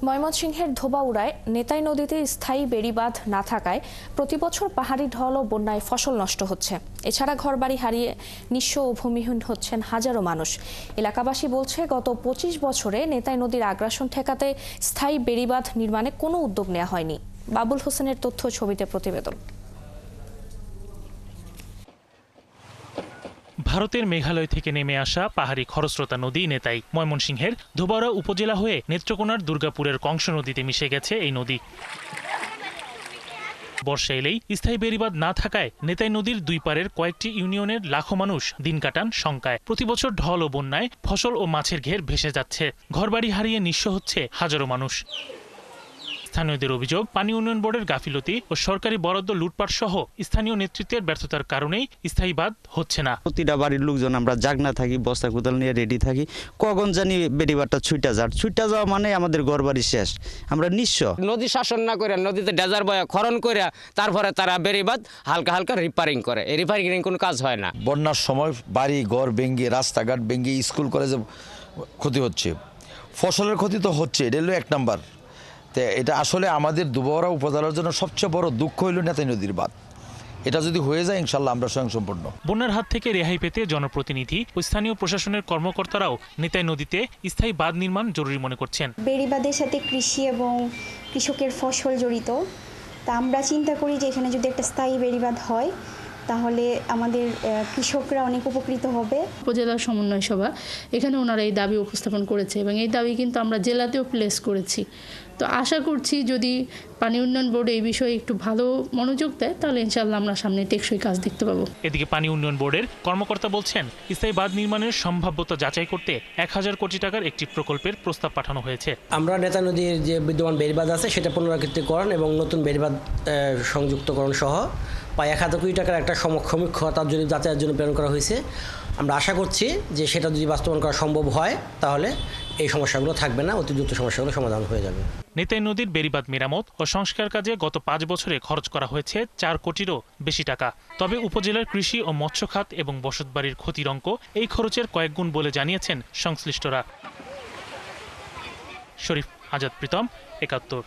ময়মনসিংহের ধোবাউড়ায় নেতাই নদীতে স্থায়ী বেড়িবাঁধ না থাকায় প্রতিবছর পাহাড়ি ঢল ও বন্যায় ফসল নষ্ট হচ্ছে। এছাড়া ঘরবাড়ি হারিয়ে নিঃস্ব ও ভূমিহীন হচ্ছেন হাজারো মানুষ। এলাকাবাসী বলছে, গত ২৫ বছরে নেতাই নদীর আগ্রাসন ঠেকাতে স্থায়ী বেড়িবাঁধ নির্মাণে কোনো উদ্যোগ নেওয়া হয়নি। বাবুল হোসেনের তথ্য ছবিতে প্রতিবেদন। ভারতের মেঘালয় থেকে নেমে আসা পাহাড়ি খরস্রোতা নদী নেতাই ময়মনসিংহের ধোবাউড়া উপজেলা হয়ে নেত্রকোনার দুর্গাপুরের কংস নদীতে মিশে গেছে এই নদী। বর্ষা এলেই স্থায়ী বেড়িবাঁধ না থাকায় নেতাই নদীর দুই পারের কয়েকটি ইউনিয়নের লাখো মানুষ দিন কাটান শঙ্কায়। প্রতিবছর ঢল ও বন্যায় ফসল ও মাছের ঘের ভেসে যাচ্ছে, ঘরবাড়ি হারিয়ে নিঃস্ব হচ্ছে হাজারো মানুষ। স্থানীয়দের অভিযোগ, পানি উন্নয়ন বোর্ডের গাফিলতি ও সরকারি বরাদ্দ লুটপাট সহ স্থানীয় নেতৃত্বের ব্যর্থতার কারণেই স্থায়ী বাঁধ হচ্ছে না। প্রতিটা বাড়ির লোকজন আমরা জাগনা থাকি, বস্তা কোদাল নিয়ে রেডি থাকি, কখন জানি বেড়িবাঁধটা ছুটে যাওয়া মানে আমাদের ঘরবাড়ি শেষ, আমরা নিঃস্ব। নদী শাসন না করে নদীতে ডেজার বয়া খনন করে তারপরে তারা বেড়িবাঁধ হালকা হালকা রিপেয়ারিং করে। এই রিপেয়ারিং কোনো কাজ হয় না। বন্যার সময় বাড়ি ঘর ভেঙে, রাস্তাঘাট ভেঙে, স্কুল কলেজে ক্ষতি হচ্ছে, ফসলের ক্ষতি তো হচ্ছে, এটা হলো এক নাম্বার। এটা আসলে আমাদের ধোবাউড়া উপজেলার জন্য সবচেয়ে বড় দুঃখ হইল নেতাই নদীর বাঁধ। এটা যদি হয়ে যায় ইনশাল্লাহ আমরা স্বয়ংসম্পূর্ণ। বন্যার হাত থেকে রেহাই পেতে জনপ্রতিনিধি ও স্থানীয় প্রশাসনের কর্মকর্তারাও নেতাই নদীতে স্থায়ী বাঁধ নির্মাণ জরুরি মনে করছেন। বেড়িবাঁধের সাথে কৃষি এবং কৃষকের ফসল জড়িত, তা আমরা চিন্তা করি যে এখানে যদি একটা স্থায়ী বেড়িবাঁধ হয় তাহলে আমাদের কৃষকরা অনেক উপকৃত হবে। উপজেলা সমন্বয় সভা এখানে ওনারা এই দাবি উপস্থাপন করেছে এবং এই দাবি কিন্তু আমরা জেলাতেও প্লেস করেছি। তো আশা করছি যদি পানি উন্নয়ন বোর্ড এই বিষয়ে একটু ভালো মনোযোগ দেয় তাহলে ইনশাআল্লাহ আমরা সামনে টেকসই কাজ দেখতে পাবো। এদিকে পানি উন্নয়ন বোর্ডের কর্মকর্তা বলছেন, স্থায়ী বাঁধ নির্মাণের সম্ভাব্যতা যাচাই করতে ১,০০০ কোটি টাকার একটি প্রকল্পের প্রস্তাব পাঠানো হয়েছে। আমরা নেতা নদীর যে বিদ্যমান বেড়িবাঁধ আছে সেটা পুনরাবৃত্তিকরণ এবং নতুন বেড়িবাঁধ সংযুক্তকরণ সহ প্রায় ১,০০০ কোটি টাকার একটা সমীক্ষার জন্য যাচাইয়ের জন্য প্রেরণ করা হয়েছে। আমরা আশা করছি যে সেটা যদি বাস্তবায়ন করা সম্ভব হয় তাহলে এই সমস্যাগুলো থাকবে না, অতি দ্রুত সমস্যাগুলো সমাধান হয়ে যাবে। নেতাই নদীর বেড়িবাঁধ মেরামত ও সংস্কার কাজে গত ৫ বছরে খরচ করা হয়েছে ৪ কোটিরও বেশি টাকা। তবে উপজেলার কৃষি ও মৎস্য খাত এবং বসতবাড়ির ক্ষতির অঙ্ক এই খরচের কয়েক গুণ বলে জানিয়েছেন সংশ্লিষ্টরা। শরীফ আজাদ প্রীতম, ৭১।